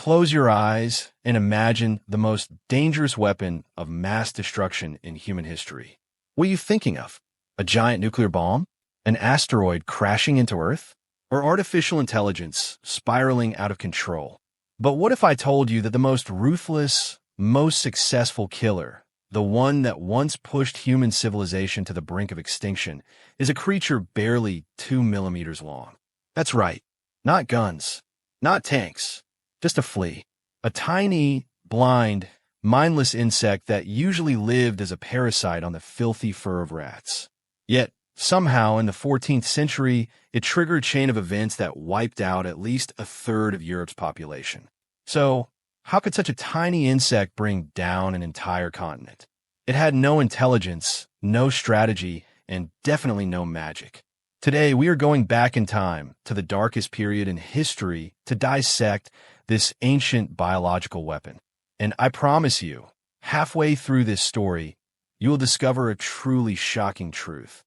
close your eyes and imagine the most dangerous weapon of mass destruction in human history. What are you thinking of? A giant nuclear bomb? An asteroid crashing into Earth? Or artificial intelligence spiraling out of control? But what if I told you that the most ruthless, most successful killer, the one that once pushed human civilization to the brink of extinction, is a creature barely 2 millimeters long? That's right. Not guns. Not tanks. Just a flea. A tiny, blind, mindless insect that usually lived as a parasite on the filthy fur of rats. Yet, somehow, in the 14th century, it triggered a chain of events that wiped out at least a third of Europe's population. So, how could such a tiny insect bring down an entire continent? It had no intelligence, no strategy, and definitely no magic. Today, we are going back in time to the darkest period in history to dissect this ancient biological weapon. And I promise you, halfway through this story, you will discover a truly shocking truth.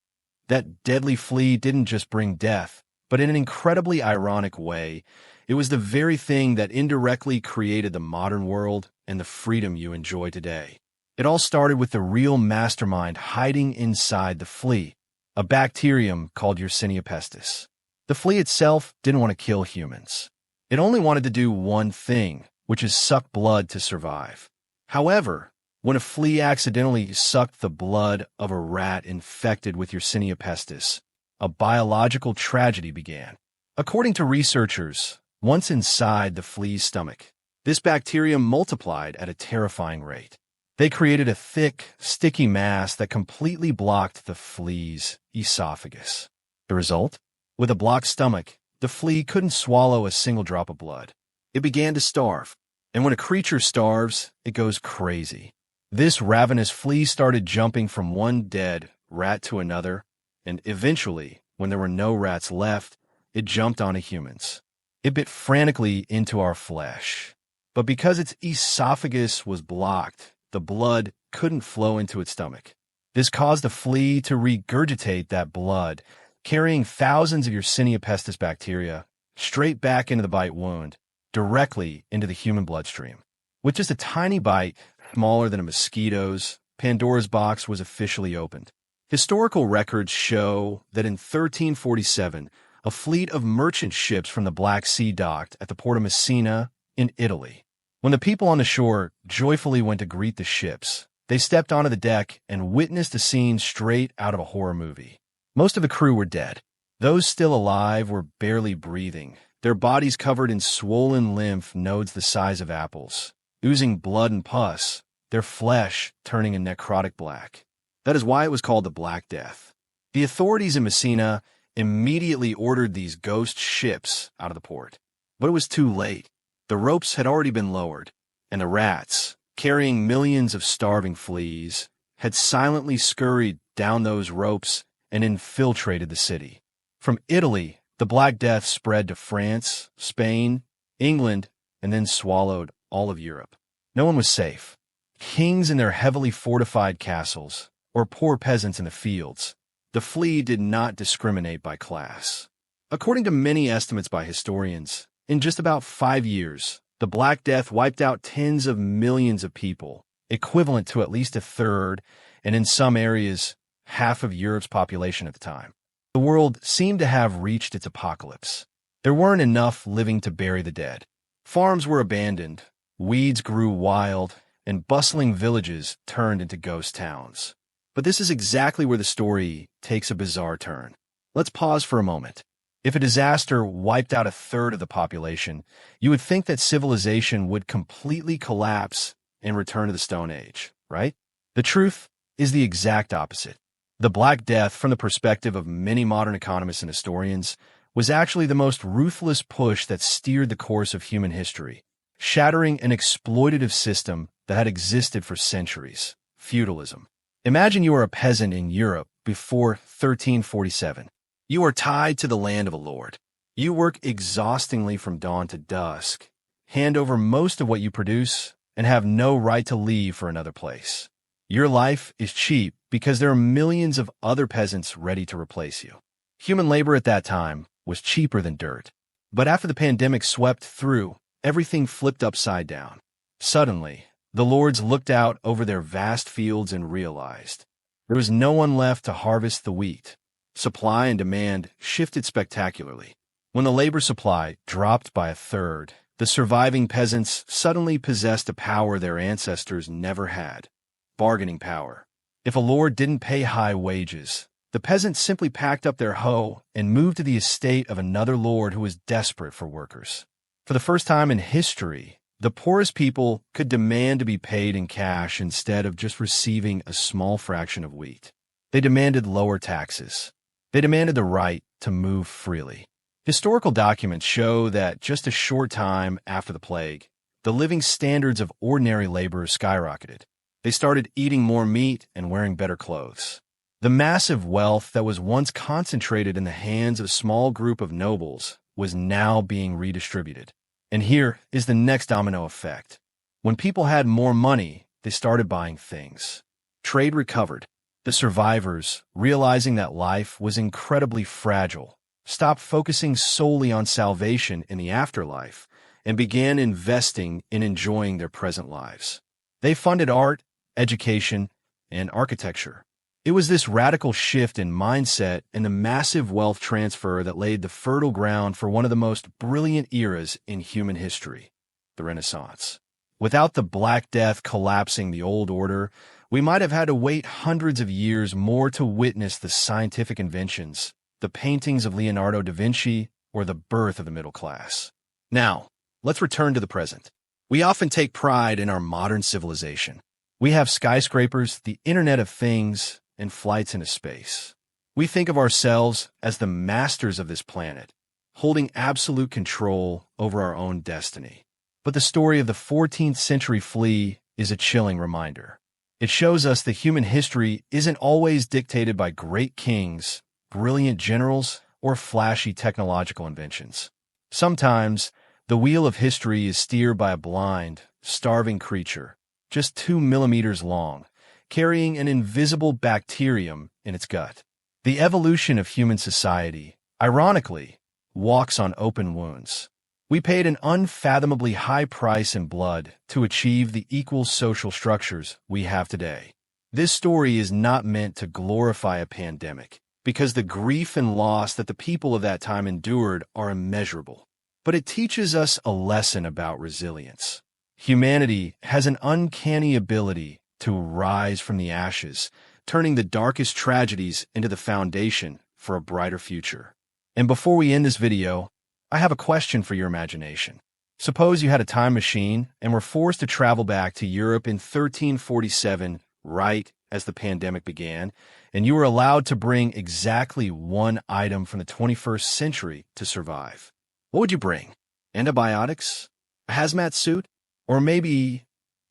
That deadly flea didn't just bring death, but in an incredibly ironic way, it was the very thing that indirectly created the modern world and the freedom you enjoy today. It all started with the real mastermind hiding inside the flea, a bacterium called Yersinia pestis. The flea itself didn't want to kill humans. It only wanted to do one thing, which is suck blood to survive. However, when a flea accidentally sucked the blood of a rat infected with Yersinia pestis, a biological tragedy began. According to researchers, once inside the flea's stomach, this bacterium multiplied at a terrifying rate. They created a thick, sticky mass that completely blocked the flea's esophagus. The result? With a blocked stomach, the flea couldn't swallow a single drop of blood. It began to starve. And when a creature starves, it goes crazy. This ravenous flea started jumping from one dead rat to another, and eventually, when there were no rats left, it jumped onto humans. It bit frantically into our flesh. But because its esophagus was blocked, the blood couldn't flow into its stomach. This caused the flea to regurgitate that blood, carrying thousands of Yersinia pestis bacteria straight back into the bite wound, directly into the human bloodstream. With just a tiny bite, smaller than a mosquito's, Pandora's box was officially opened. Historical records show that in 1347, a fleet of merchant ships from the Black Sea docked at the port of Messina in Italy. When the people on the shore joyfully went to greet the ships, they stepped onto the deck and witnessed a scene straight out of a horror movie. Most of the crew were dead. Those still alive were barely breathing, their bodies covered in swollen lymph nodes the size of apples, oozing blood and pus, their flesh turning a necrotic black. That is why it was called the Black Death. The authorities in Messina immediately ordered these ghost ships out of the port. But it was too late. The ropes had already been lowered, and the rats, carrying millions of starving fleas, had silently scurried down those ropes and infiltrated the city. From Italy, the Black Death spread to France, Spain, England, and then swallowed all of Europe. No one was safe. Kings in their heavily fortified castles, or poor peasants in the fields. The flea did not discriminate by class. According to many estimates by historians, in just about 5 years, the Black Death wiped out tens of millions of people, equivalent to at least a third, and in some areas, half of Europe's population at the time. The world seemed to have reached its apocalypse. There weren't enough living to bury the dead. Farms were abandoned, weeds grew wild, and bustling villages turned into ghost towns. But this is exactly where the story takes a bizarre turn. Let's pause for a moment. If a disaster wiped out a third of the population, you would think that civilization would completely collapse and return to the Stone Age, right? The truth is the exact opposite. The Black Death, from the perspective of many modern economists and historians, was actually the most ruthless push that steered the course of human history, shattering an exploitative system that had existed for centuries, feudalism. Imagine you are a peasant in Europe before 1347. You are tied to the land of a lord. You work exhaustingly from dawn to dusk, hand over most of what you produce, and have no right to leave for another place. Your life is cheap because there are millions of other peasants ready to replace you. Human labor at that time was cheaper than dirt. But after the pandemic swept through, everything flipped upside down. Suddenly, the lords looked out over their vast fields and realized there was no one left to harvest the wheat. Supply and demand shifted spectacularly. When the labor supply dropped by a third, the surviving peasants suddenly possessed a power their ancestors never had: bargaining power. If a lord didn't pay high wages, the peasants simply packed up their hoe and moved to the estate of another lord who was desperate for workers. For the first time in history, the poorest people could demand to be paid in cash instead of just receiving a small fraction of wheat. They demanded lower taxes. They demanded the right to move freely. Historical documents show that just a short time after the plague, the living standards of ordinary laborers skyrocketed. They started eating more meat and wearing better clothes. The massive wealth that was once concentrated in the hands of a small group of nobles was now being redistributed. And here is the next domino effect. When people had more money, they started buying things. Trade recovered. The survivors, realizing that life was incredibly fragile, stopped focusing solely on salvation in the afterlife and began investing in enjoying their present lives. They funded art, education, and architecture. It was this radical shift in mindset and the massive wealth transfer that laid the fertile ground for one of the most brilliant eras in human history, the Renaissance. Without the Black Death collapsing the old order, we might have had to wait hundreds of years more to witness the scientific inventions, the paintings of Leonardo da Vinci, or the birth of the middle class. Now, let's return to the present. We often take pride in our modern civilization. We have skyscrapers, the Internet of Things, and flights into space. We think of ourselves as the masters of this planet, holding absolute control over our own destiny. But the story of the 14th century Flea is a chilling reminder. It shows us that human history isn't always dictated by great kings, brilliant generals, or flashy technological inventions. Sometimes, the wheel of history is steered by a blind, starving creature, just 2 millimeters long, carrying an invisible bacterium in its gut. The evolution of human society, ironically, walks on open wounds. We paid an unfathomably high price in blood to achieve the equal social structures we have today. This story is not meant to glorify a pandemic, because the grief and loss that the people of that time endured are immeasurable. But it teaches us a lesson about resilience. Humanity has an uncanny ability to rise from the ashes, turning the darkest tragedies into the foundation for a brighter future. And before we end this video, I have a question for your imagination. Suppose you had a time machine and were forced to travel back to Europe in 1347, right as the pandemic began, and you were allowed to bring exactly one item from the 21st century to survive. What would you bring? Antibiotics? A hazmat suit? Or maybe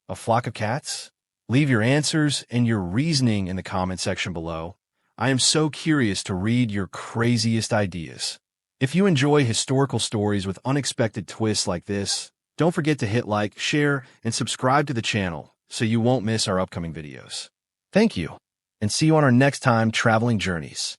a flock of cats? Leave your answers and your reasoning in the comment section below. I am so curious to read your craziest ideas. If you enjoy historical stories with unexpected twists like this, don't forget to hit like, share, and subscribe to the channel so you won't miss our upcoming videos. Thank you, and see you on our next time traveling journeys.